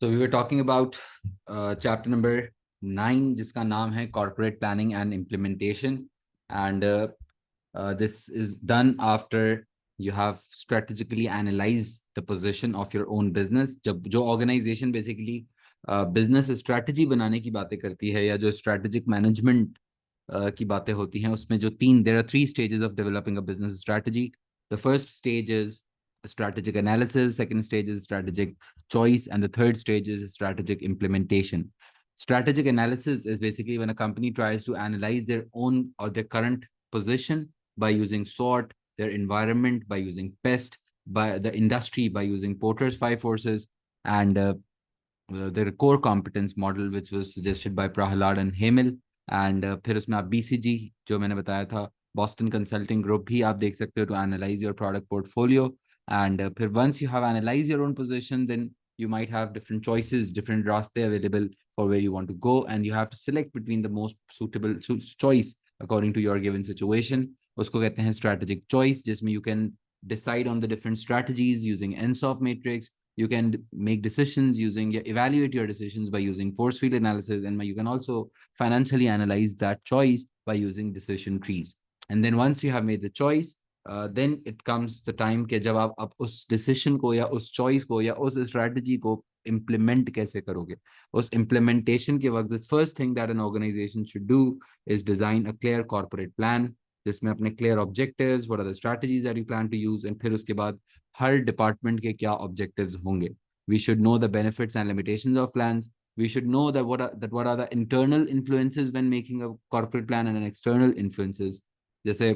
So we were talking about chapter number 9, जिसका नाम है corporate planning and implementation, and this is done after you have strategically analyzed the position of your own business. जब जो organization basically business strategy बनाने की बातें करती है या जो strategic management की बातें होती हैं, उसमें जो there are 3 stages of developing a business strategy. The first stage is strategic analysis, second stage is strategic choice, and the third stage is strategic implementation. Strategic analysis is basically when a company tries to analyze their own or their current position by using SWOT, their environment by using PEST, by the industry by using Porter's 5 forces, and their core competence model, which was suggested by Prahalad and Hemil. And फिर उसमें आप BCG जो मैंने बताया था, Boston Consulting Group भी आप देख सकते हो to analyze your product portfolio. And फिर once you have analyzed your own position, then you might have different choices, different रास्ते available for where you want to go, and you have to select between the most suitable choice according to your given situation. उसको कहते हैं strategic choice, जिसमें you can decide on the different strategies using NSOF matrix. You can make decisions using, evaluate your decisions by using force field analysis, and you can also financially analyze that choice by using decision trees. And then once you have made the choice, then it comes the time कि जब आप उस decision को या उस choice को या उस strategy को implement कैसे करोगे. उस implementation के वक्त, the first thing that an organization should do is design a clear corporate plan, जिसमें अपने clear objectives, what are the strategies that you plan to use, and फिर उसके बाद हर डिपार्टमेंट के क्या ऑब्जेक्टिव्स होंगे. We should know the benefits and limitations of plans. We should know that what are the internal influences when making a corporate plan and an external influences. जैसे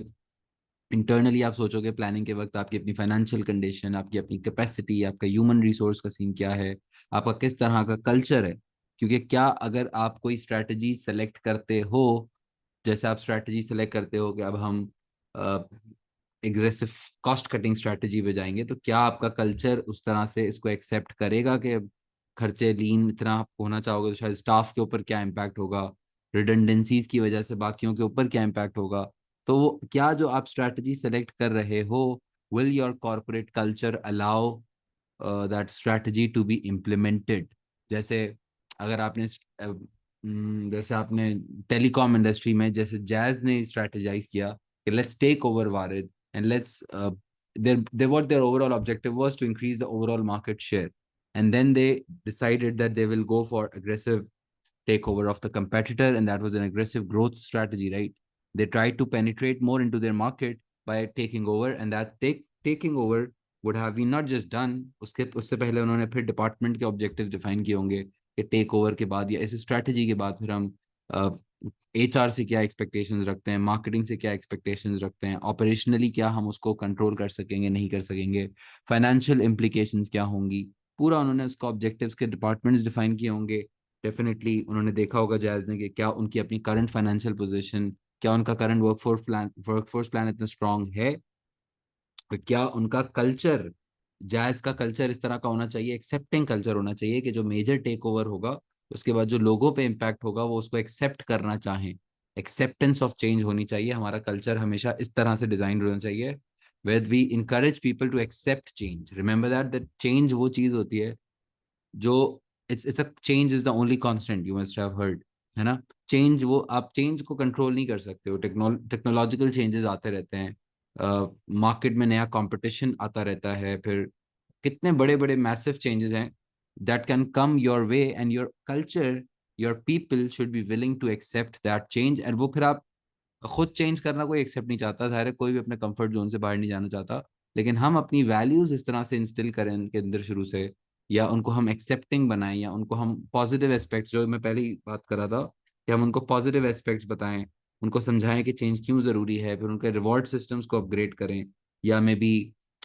internally आप सोचोगे planning के वक्त आपकी अपनी फाइनेंशियल कंडीशन, आपकी अपनी capacity, आपका ह्यूमन रिसोर्स का सीन क्या है, आपका किस तरह का कल्चर है. क्योंकि क्या अगर आप कोई स्ट्रैटेजी सेलेक्ट करते हो, जैसे आप स्ट्रैटेजी सेलेक्ट करते हो कि अब हम एग्रेसिव कॉस्ट कटिंग स्ट्रैटेजी पे जाएंगे, तो क्या आपका कल्चर उस तरह से इसको एक्सेप्ट करेगा कि खर्चे लीन इतना आप होना चाहोगे, तो शायद स्टाफ के ऊपर क्या इम्पैक्ट होगा, रिडंडेंसीज की वजह से बाकियों के ऊपर क्या इम्पैक्ट होगा. तो वो क्या जो आप स्ट्रैटेजी सेलेक्ट कर रहे हो, will your corporate culture allow that strategy to be implemented. जैसे अगर आपने जैसे आपने टेलीकॉम इंडस्ट्री में जैसे जैज ने स्ट्रैटेजाइज किया कि let's take over Warid, and let's their overall objective was to increase the overall market share, and then they decided that they will go for aggressive takeover of the competitor, and that was an aggressive growth strategy, right? They tried to penetrate more into their market by taking over, and that taking over would have been not just done. उससे पहले उन्होंने फिर department के objective define किए होंगे कि take over के बाद या इस स्ट्रैटेजी के बाद फिर हम HR से क्या एक्सपेक्टेशंस रखते हैं, मार्केटिंग से क्या एक्सपेक्टेशंस रखते हैं, ऑपरेशनली क्या हम उसको कंट्रोल कर सकेंगे नहीं कर सकेंगे, फाइनेंशियल इम्प्लीकेशंस क्या होंगी, पूरा उन्होंने उसका ऑब्जेक्टिव्स के डिपार्टमेंट्स डिफाइन किए होंगे. डेफिनेटली उन्होंने देखा होगा जैज ने कि क्या उनकी अपनी करंट फाइनेंशियल पोजीशन, क्या उनका करंट वर्कफोर्स प्लान इतना स्ट्रांग है, तो क्या उनका कल्चर, जैज का कल्चर इस तरह का होना चाहिए, एक्सेप्टिंग कल्चर होना चाहिए कि जो मेजर टेक ओवर होगा उसके बाद जो लोगों पे इम्पैक्ट होगा वो उसको एक्सेप्ट करना चाहें. एक्सेप्टेंस ऑफ चेंज होनी चाहिए. हमारा कल्चर हमेशा इस तरह से डिजाइन होना चाहिए where we encourage people to accept change. Remember that change वो चीज होती है जो it's a change is the only constant, you must have heard, है ना. चेंज वो आप चेंज को कंट्रोल नहीं कर सकते हो. टेक्नोलॉजिकल चेंजेस आते रहते हैं, मार्केट में नया कंपटीशन आता रहता है, फिर कितने बड़े बड़े मैसिव चेंजेस हैं that can come your way, and your culture, your people should be willing to accept that change. and वो फिर आप खुद चेंज करना कोई एक्सेप्ट नहीं चाहता, जाहिर है कोई भी अपने कंफर्ट जोन से बाहर नहीं जाना चाहता, लेकिन हम अपनी वैल्यूज इस तरह से इंस्टिल करें उनके अंदर शुरू से, या उनको हम एक्सेप्टिंग बनाएं, या उनको हम पॉजिटिव एस्पेक्ट्स, जो मैं पहले ही बात कर रहा था कि हम उनको पॉजिटिव एस्पेक्ट्स बताएं, उनको समझाएं कि चेंज क्यों ज़रूरी है, फिर उनके रिवॉर्ड सिस्टम्स को अपग्रेड करें, या may be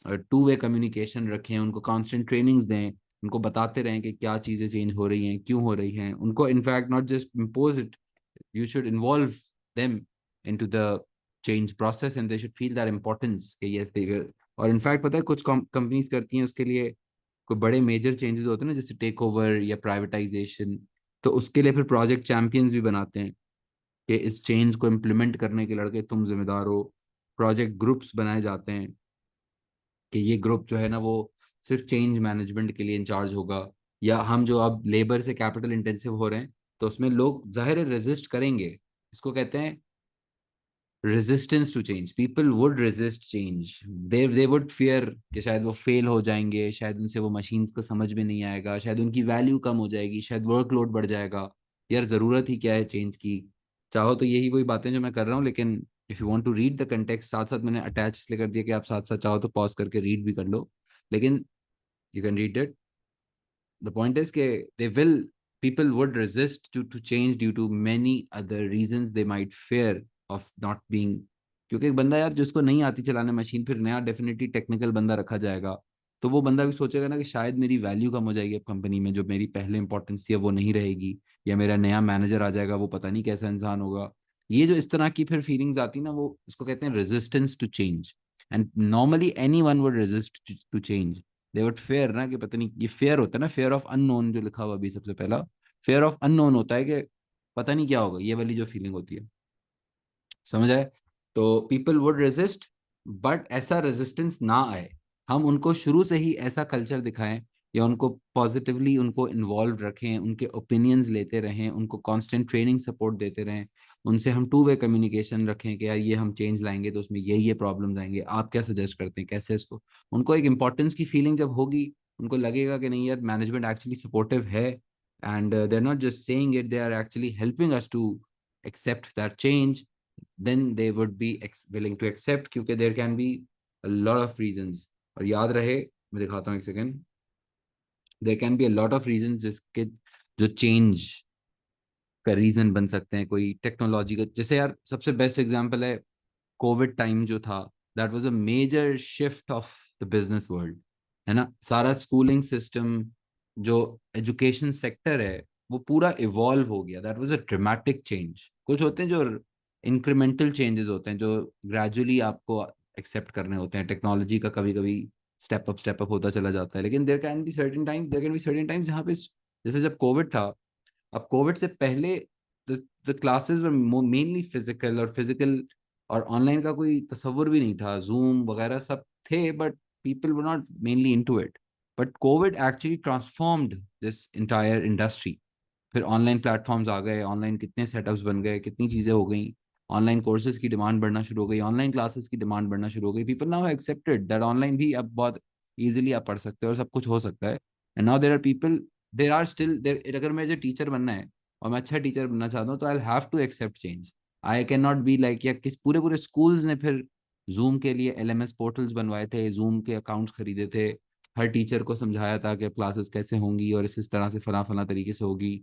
two way communication रखें, उनको कॉन्स्टेंट ट्रेनिंग्स दें, उनको बताते रहें कि क्या चीज़ें चेंज हो रही हैं, क्यों हो रही हैं, उनको in fact not just impose it, you should involve them into the change process, and they should feel that importance कि yes they will. और इनफैक्ट पता है कुछ कंपनीज करती हैं उसके लिए, कोई बड़े मेजर चेंजेस होते हैं ना, जैसे टेक ओवर या प्राइवेटाइजेशन, तो उसके लिए फिर प्रोजेक्ट चैंपियंस भी बनाते हैं कि इस चेंज को इम्प्लीमेंट करने के लड़के तुम जिम्मेदार हो. प्रोजेक्ट ग्रुप्स बनाए जाते हैं कि ये ग्रुप जो है ना वो सिर्फ चेंज मैनेजमेंट के लिए इंचार्ज होगा, या हम जो अब लेबर से कैपिटल इंटेंसिव हो रहे हैं, तो उसमें लोग जाहिर है रेजिस्ट करेंगे। इसको कहते हैं resistance to change. People would resist change, they would fear कि शायद वो फेल हो जाएंगे, शायद उनसे वो मशीन्स को समझ में नहीं आएगा, शायद उनकी वैल्यू कम हो जाएगी, शायद वर्कलोड बढ़ जाएगा। यार ज़रूरत ही क्या है चेंज की? चाहो तो यही वही बातें जो मैं कर रहा हूँ, लेकिन if you want to read the context, साथ साथ मैंने अटैच इसलिए कर दिया कि आप साथ साथ चाहो तो पॉज करके रीड भी कर लो, लेकिन you can read it. The point is कि they will people would resist to change due to many other reasons they might fear of not being। क्योंकि एक बंदा यार जिसको नहीं आती चलाने मशीन, फिर नया डेफिनेटली टेक्निकल बंदा रखा जाएगा, तो वो बंदा भी सोचेगा ना कि शायद मेरी वैल्यू कम हो जाएगी अब कंपनी में, जो मेरी पहले इंपॉर्टेंस थी अब वो नहीं रहेगी, या मेरा नया मैनेजर आ जाएगा वो पता नहीं कैसा इंसान होगा। ये जो इस तरह की फिर फीलिंग्स आती ना, वो इसको कहते हैं resistance to change. And normally anyone would resist to change. They would fear ना, कि पता नहीं, ये फेयर होता है ना, फेयर ऑफ अननोन जो लिखा हुआ अभी सबसे पहला, फेयर ऑफ अननोन होता है कि पता नहीं क्या होगा, ये वाली जो फीलिंग होती है, समझ आए? तो पीपल वुड रेजिस्ट, बट ऐसा रेजिस्टेंस ना आए, हम उनको शुरू से ही ऐसा कल्चर दिखाएं, या उनको पॉजिटिवली उनको इन्वॉल्व रखें, उनके ओपिनियंस लेते रहें, उनको कांस्टेंट ट्रेनिंग सपोर्ट देते रहें, उनसे हम टू वे कम्युनिकेशन रखें कि यार ये हम चेंज लाएंगे तो उसमें ये प्रॉब्लम्स आएंगे, आप क्या सजेस्ट करते हैं कैसे इसको। उनको एक इंपॉर्टेंस की फीलिंग जब होगी, उनको लगेगा कि नहीं यार मैनेजमेंट एक्चुअली सपोर्टिव है, and they are not just saying it, they are actually helping us to accept that change, then they would be willing to accept, क्योंकि there can be a lot of reasons। और याद रहे, मैं दिखाता हूँ एक second, there can be a lot of reasons जिसके जो चेंज का रीजन बन सकते हैं। कोई टेक्नोलॉजी का, जैसे यार सबसे बेस्ट एग्जांपल है कोविड टाइम जो था, that was a major shift of the business world, है ना? सारा स्कूलिंग सिस्टम, जो एजुकेशन सेक्टर है, वो पूरा इवॉल्व हो गया। That was a dramatic change. कुछ होते हैं जो इंक्रीमेंटल चेंजेस होते हैं, जो ग्रेजुअली आपको एक्सेप्ट करने होते हैं, टेक्नोलॉजी का कभी कभी स्टेप अप होता चला जाता है, लेकिन there can be certain times जहाँ पे, जैसे जब कोविड था, अब कोविड से पहले the classes were mainly physical, और फिजिकल और ऑनलाइन का कोई तस्वर भी नहीं था, जूम वगैरह सब थे, but people were not mainly into it. But Covid actually transformed this entire industry. फिर ऑनलाइन प्लेटफॉर्म्स आ गए, ऑनलाइन कितने सेटअप्स बन गए, कितनी चीज़ें हो गई, ऑनलाइन कोर्सेज की डिमांड बढ़ना शुरू हो गई, ऑनलाइन क्लासेस की डिमांड बढ़ना शुरू हो गई। People now accepted that online भी अब बहुत इजीली आप पढ़ सकते हो और सब कुछ हो सकता है। And now there are people, there are still there, अगर मुझे टीचर बनना है और मैं अच्छा टीचर बनना चाहता हूँ, तो I have to accept change. I can not be like, या किस पूरे पूरे स्कूल्स ने फिर जूम के लिए एलएमएस पोर्टल्स बनवाए थे, जूम के अकाउंट्स खरीदे थे, हर टीचर को समझाया था कि क्लासेस कैसे होंगी और इस तरह से फला फला तरीके से होगी।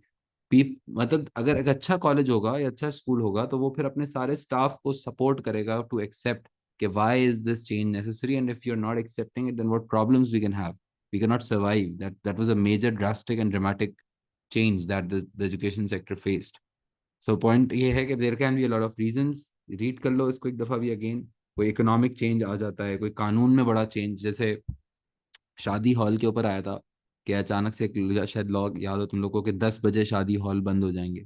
मतलब अगर एक अच्छा कॉलेज होगा या अच्छा स्कूल होगा, तो वो फिर अपने सारे स्टाफ को सपोर्ट करेगा टू एक्सेप्ट कि why is this change necessary, and if you are not accepting it, then what problems we can have, we can not survive. That was a major drastic and dramatic change that the education sector faced। So point ये है कि there can be a lot of reasons। Read कर लो इसको एक दफा भी again. कोई economic change आ जाता है, कोई कानून में बड़ा चेंज, जैसे शादी हॉल के ऊपर आया था कि अचानक से शायद लॉ याद हो तुम लोगों को कि 10 बजे शादी हॉल बंद हो जाएंगे।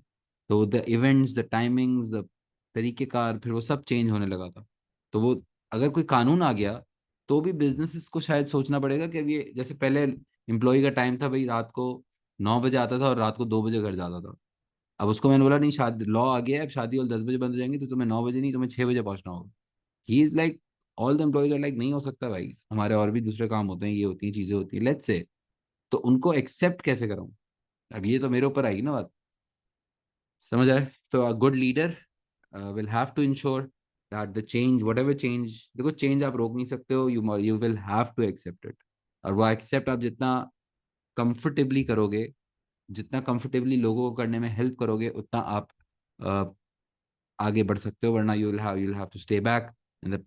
तो the events, the timings, the तरीकेकार, फिर वो सब चेंज होने लगा था। तो वो अगर कोई कानून आ गया, तो भी बिजनेसेस को शायद सोचना पड़ेगा कि अब ये, जैसे पहले एम्प्लॉय का टाइम था भाई, रात को 9 बजे आता था और रात को 2 बजे घर जाता था। अब उसको मैंने बोला नहीं, शादी लॉ आ गया है, अब शादी हॉल 10 बजे बंद हो जाएंगे, तो तुम्हें 9 बजे नहीं, तुम्हें 6 बजे पहुंचना होगा। He is like, all the employees are like, नहीं हो सकता भाई, हमारे और भी दूसरे काम होते हैं, ये होती हैं चीजें होती हैं, लेट्स से। तो उनको एक्सेप्ट कैसे कराऊं? अब ये तो मेरे ऊपर आएगी ना बात, समझ आए? तो a good leader will have to ensure that the change, whatever change, देखो चेंज आप रोक नहीं सकते हो, you will have to accept it. और वो एक्सेप्ट आप जितना कंफर्टेबली करोगे, जितना कंफर्टेबली लोगों को करने में हेल्प करोगे, उतना आप uh, आगे बढ़ सकते हो, वरना you will have to stay back, and the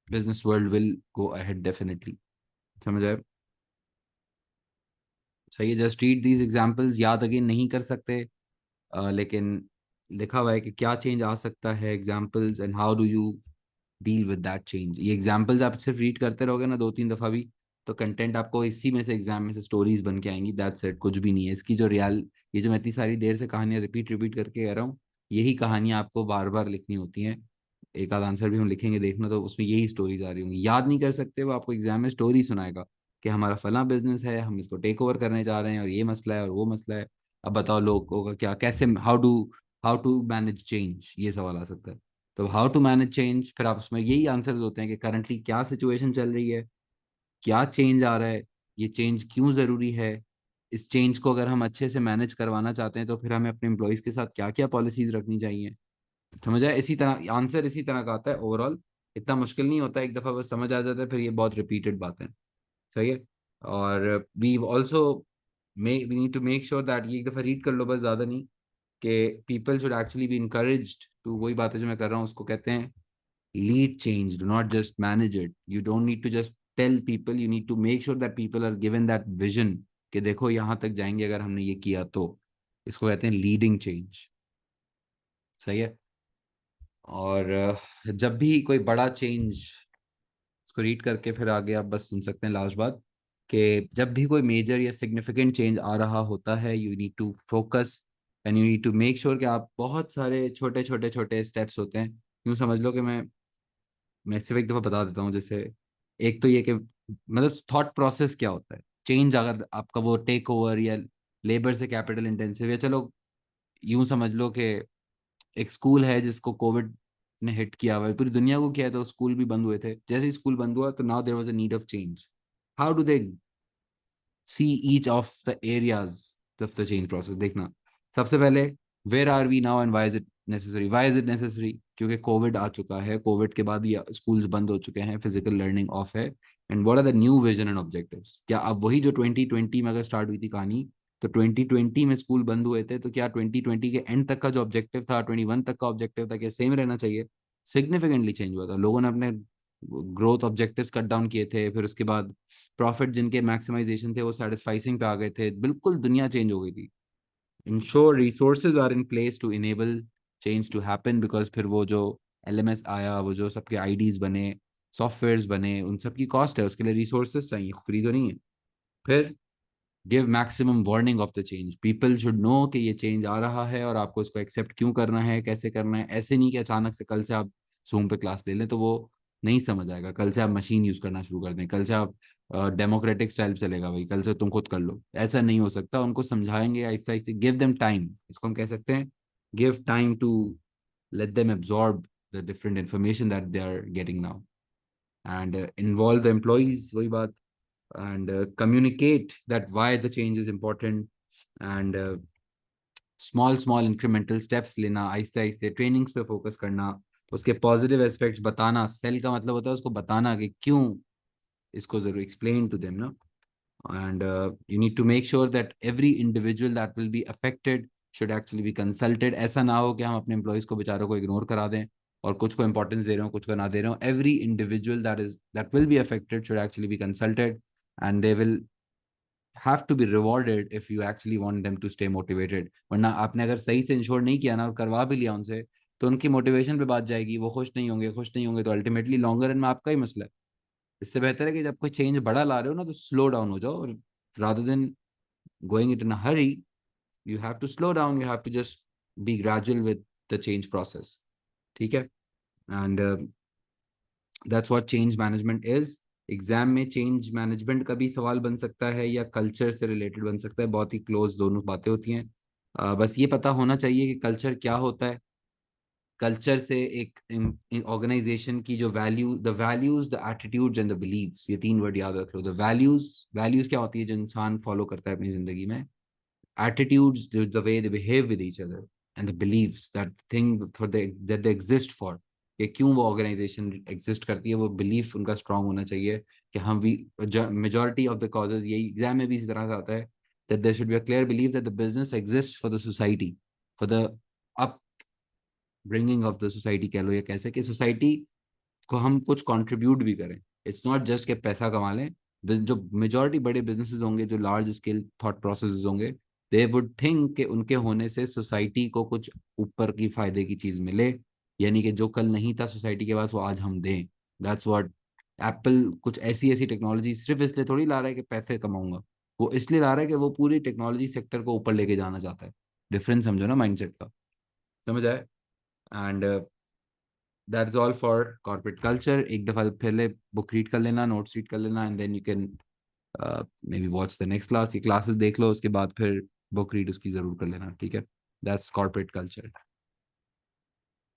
business world will go ahead definitely. समझ आए? सही है, जस्ट रीड दीज एग्जाम्पल्स, याद अगेन नहीं कर सकते, लेकिन लिखा हुआ है कि क्या चेंज आ सकता है, examples, and how do you deal with that change. ये एग्जाम्पल्स आप सिर्फ रीड करते रहोगे ना 2-3 दफा भी, तो कंटेंट आपको इसी में से, एग्जाम में से स्टोरीज बन के आएंगी, दैट्स इट, कुछ भी नहीं है इसकी जो रियल। ये जो मैं इतनी सारी देर से कहानियां रिपीट रिपीट करके कह रहा हूँ, यही कहानियां आपको बार बार लिखनी होती हैं। एक आध आंसर भी हम लिखेंगे देखना, तो उसमें यही स्टोरीज आ रही होंगी, याद नहीं कर सकते, वो आपको एग्जाम में स्टोरी सुनाएगा। कि हमारा फला बिजनेस है, हम इसको टेक ओवर करने जा रहे हैं और ये मसला है और वो मसला है। अब बताओ लोगों का क्या, कैसे, हाउ टू मैनेज चेंज, ये सवाल आ सकता है। तो हाउ टू मैनेज चेंज, फिर आप उसमें यही आंसर्स होते हैं कि करंटली क्या सिचुएशन चल रही है, क्या चेंज आ रहा है, ये चेंज क्यों ज़रूरी है, इस चेंज को अगर हम अच्छे से मैनेज करवाना चाहते हैं तो फिर हमें अपने एम्प्लॉयज़ के साथ क्या क्या पॉलिसीज रखनी चाहिए। समझ आया? इसी तरह आंसर इसी तरह का आता है ओवरऑल। इतना मुश्किल नहीं होता, एक दफ़ा बस समझ आ जाता है, फिर ये बहुत रिपीटेड बातें हैं। सही है। और we also we need to make sure that, ये एक दफ़ा रीड कर लो बस, ज़्यादा नहीं, कि people should actually be encouraged to, वही बातें जो मैं कर रहा हूँ उसको कहते हैं lead change, do not just manage it. You don't need to just tell people, you need to make sure that people are given that vision कि देखो यहाँ तक जाएंगे अगर हमने ये किया तो। इसको कहते हैं लीडिंग चेंज। सही है। और जब भी कोई बड़ा चेंज, इसको रीड करके फिर आगे आप बस सुन सकते हैं लास्ट बात, कि जब भी कोई मेजर या सिग्निफिकेंट चेंज आ रहा होता है, you need to focus and you need to make sure कि आप, बहुत सारे छोटे छोटे छोटे स्टेप्स होते हैं। यूँ समझ लो कि मैं सिर्फ एक दफा बता देता हूँ। जैसे एक तो ये कि मतलब थॉट प्रोसेस क्या होता है, चेंज अगर आपका वो टेक ओवर या लेबर से कैपिटल इंटेंसिव, या चलो यूं समझ लो कि एक स्कूल है जिसको कोविड ने हिट किया हुआ है, पूरी दुनिया को किया है, तो स्कूल भी बंद हुए थे। जैसे ही स्कूल बंद हुआ तो now there was a need of change. How do they see each of the areas of the change process? देखना, सबसे पहले where are we now and why is it necessary? क्योंकि कोविड आ चुका है, कोविड के बाद ये स्कूल्स बंद हो चुके हैं, फिजिकल लर्निंग ऑफ है। And what are the new vision and objectives? क्या अब वही जो 2020 में अगर स्टार्ट हुई थी कहानी, तो 2020 में स्कूल बंद हुए थे, तो क्या 2020 के एंड तक का जो ऑब्जेक्टिव था, 21 तक का ऑब्जेक्टिव था, क्या सेम रहना चाहिए? सिग्निफिकेंटली चेंज हुआ था, लोगों ने अपने ग्रोथ ऑब्जेक्टिव्स कट डाउन किए थे, फिर उसके बाद प्रॉफिट जिनके मैक्सिमाइजेशन थे वो सेटिस्फाइसिंग पे आ गए थे, बिल्कुल दुनिया चेंज हो गई थी। Ensure resources are in place to enable change to happen, because फिर वो जो एलएमएस आया, वो जो सबके आईडीज बने, सॉफ्टवेयर्स बने, उन सब की कॉस्ट है, उसके लिए रिसोर्सेज चाहिए, फ्री तो नहीं है। फिर give maximum warning of the change, people should know कि ये चेंज आ रहा है और आपको इसको एक्सेप्ट क्यों करना है, कैसे करना है। ऐसे नहीं कि अचानक से कल से आप जूम पे क्लास ले लें तो वो नहीं समझ आएगा, कल से आप मशीन यूज करना शुरू कर दें, कल से आप डेमोक्रेटिक स्टाइल चलेगा भाई, कल से तुम खुद कर लो, ऐसा नहीं हो सकता। उनको समझाएंगे Aahista Aahista, give them time, इसको हम कह सकते हैं give time to let them absorb the different information that they are getting now, and involve the employees, वही बात, and communicate that why the change is important, and small small incremental steps लेना, आहिस्ते आहिस्ते trainings पे focus करना, उसके positive aspects बताना। Cell का मतलब होता है उसको बताना कि क्यों इसको जरूर, एक्सप्लेन टू देम ना। and you need to make sure that every individual that will be affected should actually be consulted। ऐसा ना हो कि हम अपने एम्प्लॉयज को, बेचारों को इग्नोर करा दें और कुछ को इंपॉर्टेंस दे रहे हो, कुछ को ना दे रहे हो। Every individual that will be affected should actually be consulted, and they will have to be rewarded if you actually want them to stay motivated। वरना आपने अगर सही से इंश्योर नहीं किया ना और करवा भी लिया उनसे, तो उनकी मोटिवेशन पे बात जाएगी, वो खुश नहीं होंगे, खुश नहीं होंगे तो अल्टीमेटली लॉन्गर रन में आपका ही मसला है। इससे बेहतर है कि जब कोई चेंज बड़ा ला रहे हो ना, तो स्लो डाउन हो जाओ, और rather than going it in a hurry, you have to slow down, you have to just be gradual with the change process। ठीक है। and that's what change management is। Exam में change management का भी सवाल बन सकता है या कल्चर से रिलेटेड बन सकता है, बहुत ही क्लोज दोनों बातें होती हैं। बस ये पता होना चाहिए कि कल्चर क्या होता है। कल्चर से एक ऑर्गेनाइजेशन की जो the values, the attitudes and the believes, ये तीन वर्ड याद रख लो। द वैल्यूज, वैल्यूज क्या होती है जो इंसान फॉलो करता है अपनी जिंदगी में। attitudes, the way they behave with each other, and the beliefs, that thing that they exist for, कि क्यों वो ऑर्गेनाइजेशन एग्जिस्ट करती है, वो बिलीफ उनका स्ट्रांग होना चाहिए कि हम भी, मेजोरिटी ऑफ द कॉजेज, यही एग्जाम में भी इसी तरह से आता है, that there should be a clear belief that the business exists for the society, for the upbringing of the society, कह लो, या कैसे कि सोसाइटी को हम कुछ कंट्रीब्यूट भी करें। इट्स नॉट जस्ट कि पैसा कमा लें। जो मेजोरिटी बड़े बिजनेसेस होंगे, जो लार्ज स्केल थॉट प्रोसेसेस होंगे, दे वुड थिंक कि उनके होने से सोसाइटी को कुछ ऊपर की फायदे की चीज मिले, यानी कि जो कल नहीं था सोसाइटी के पास वो आज हम दें। दैट्स व्हाट एप्पल कुछ ऐसी ऐसी टेक्नोलॉजी सिर्फ इसलिए थोड़ी ला रहा है कि पैसे कमाऊंगा, वो इसलिए ला रहा है कि वो पूरी टेक्नोलॉजी सेक्टर को ऊपर लेके जाना चाहता है। डिफरेंस समझो ना माइंडसेट का। समझ आए? And that is all for corporate culture. एक दफा पहले बुक रीड कर लेना, नोट्स रीड कर लेना, and then you can maybe watch the next class, ये क्लासेस देख लो, उसके बाद फिर बुक रीड उसकी जरूर कर लेना, ठीक है। That's corporate culture.